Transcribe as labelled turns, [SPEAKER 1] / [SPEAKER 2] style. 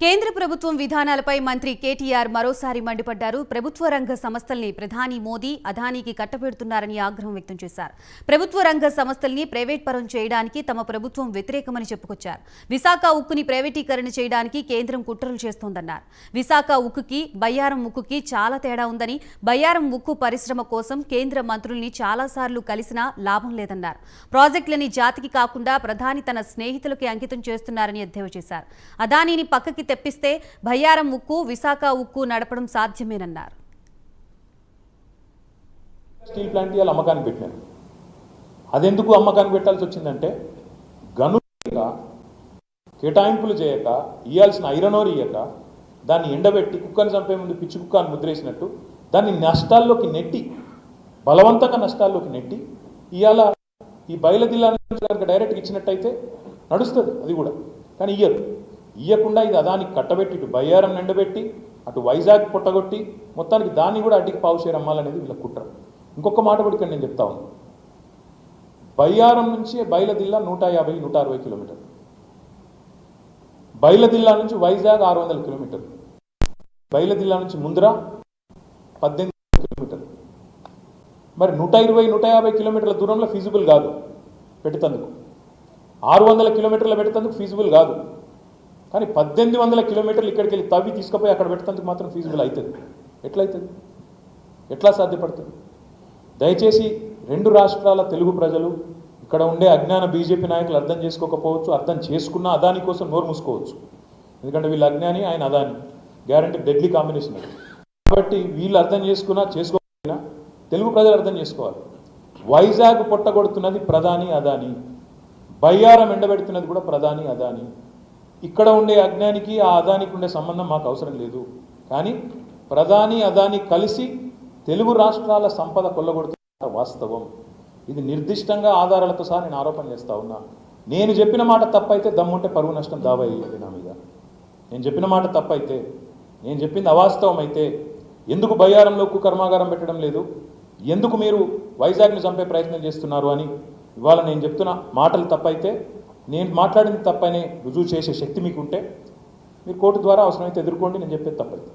[SPEAKER 1] కేంద్ర ప్రభుత్వం విధానాలపై మంత్రి కేటీఆర్ మరోసారి మండిపడ్డారు. ప్రభుత్వ రంగ సంస్థల్ని ప్రధాని మోదీ అదానీకి కట్టబెడుతున్నారని ఆగ్రహం వ్యక్తం చేశారు. ప్రభుత్వ రంగ సంస్థల్ని ప్రైవేట్ పరం చేయడానికి తమ ప్రభుత్వం వ్యతిరేకమని చెప్పుకొచ్చారు. విశాఖ ఉక్కుని ప్రైవేటీకరణ చేయడానికి కేంద్రం కుట్రలు చేస్తోందన్నారు. విశాఖ ఉక్కుకి బయ్యారం ఉక్కుకి చాలా తేడా ఉందని, బయ్యారం ఉక్కు పరిశ్రమ కోసం కేంద్ర మంత్రుల్ని చాలాసార్లు కలిసినా లాభం లేదన్నారు. ప్రాజెక్టులని జాతికి కాకుండా ప్రధాని తన స్నేహితులకి అంకితం చేస్తున్నారని ఎద్దేవా చేశారు. అదానీని పక్కకి తెప్పిస్తే బయ్యారం ఉక్కు, విశాఖ ఉక్కు నడపడం సాధ్యమేనన్నారు.
[SPEAKER 2] స్టీల్ ప్లాంట్ ఇవాళ అమ్మకానికి పెట్టినారు. అదెందుకు అమ్మకానికి పెట్టాల్సి వచ్చిందంటే గనులుగా కేటాయింపులు చేయక, ఇవ్వాల్సిన ఐరన్ ఓర్ ఇయ్యక, దాన్ని ఎండబెట్టి కుక్కని చంపే ముందు పిచ్చి కుక్కని ముద్రేసినట్టు దాన్ని నష్టాల్లోకి నెట్టి, బలవంతంగా నష్టాల్లోకి నెట్టి ఇవాళ ఈ బయలుదిల్లా డైరెక్ట్గా ఇచ్చినట్టయితే నడుస్తుంది అది కూడా. కానీ ఇయ్యకుండా ఇది అదానికి కట్టబెట్టి ఇటు బయ్యారం ఎండబెట్టి అటు వైజాగ్ పుట్టగొట్టి మొత్తానికి దాన్ని కూడా అడ్డికి పావుషేర్ అమ్మాలనేది వీళ్ళ కుట్ర. ఇంకొక మాట కూడా ఇక్కడ నేను చెప్తా ఉన్నాను. బయ్యారం నుంచి బయలుదిల్లా 150-160 కిలోమీటర్లు, బయలుదిల్లా నుంచి వైజాగ్ 600 కిలోమీటర్లు, బయలుదిల్లా నుంచి ముంద్రా 18 కిలోమీటర్లు. మరి 120-150 కిలోమీటర్ల దూరంలో ఫీజిబుల్ కాదు పెడుతందుకు, 600 కిలోమీటర్ల పెడుతందుకు ఫీజిబుల్ కాదు. కానీ 1800 కిలోమీటర్లు ఇక్కడికి వెళ్ళి తవ్వి తీసుకుపోయి అక్కడ పెట్టేందుకు మాత్రం ఫీజిబుల్ అవుతుంది. ఎట్లయితుంది? ఎట్లా సాధ్యపడుతుంది? దయచేసి రెండు రాష్ట్రాల తెలుగు ప్రజలు, ఇక్కడ ఉండే అజ్ఞాన బీజేపీ నాయకులు అర్థం చేసుకోకపోవచ్చు, అర్థం చేసుకున్నా అదాని కోసం నోరు మూసుకోవచ్చు. ఎందుకంటే వీళ్ళు అజ్ఞాని, ఆయన అదాని, గ్యారంటీ డెడ్లీ కాంబినేషన్. కాబట్టి వీళ్ళు అర్థం చేసుకున్నా చేసుకోకపోయినా తెలుగు ప్రజలు అర్థం చేసుకోవాలి. వైజాగ్ పొట్టగొడుతున్నది ప్రధాని అదాని, బయ్యారం ఎండబెడుతున్నది కూడా ప్రధాని అదాని. ఇక్కడ ఉండే అజ్ఞానికి ఆ అదానికి ఉండే సంబంధం మాకు అవసరం లేదు. కానీ ప్రధాని అదాని కలిసి తెలుగు రాష్ట్రాల సంపద కొల్లగొడుతున్న వాస్తవం. ఇది నిర్దిష్టంగా ఆధారాలతో సహా నేను ఆరోపణ చేస్తా ఉన్నా. నేను చెప్పిన మాట తప్పైతే దమ్ముంటే పరువు నష్టం దావా వేయండి నా మీద. నేను చెప్పిన మాట తప్పైతే, నేను చెప్పింది అవాస్తవం అయితే, ఎందుకు బయ్యారంలో ఉక్కు కర్మాగారం పెట్టడం లేదు, ఎందుకు మీరు వైజాగ్ని చంపే ప్రయత్నం చేస్తున్నారు అని ఇవాళ నేను చెప్తున్న మాటలు తప్పైతే, నేను మాట్లాడింది తప్పనే రుజువు చేసే శక్తి మీకుంటే మీరు కోర్టు ద్వారా అవసరమైతే ఎదుర్కోండి. నేను చెప్పేది తప్పైతే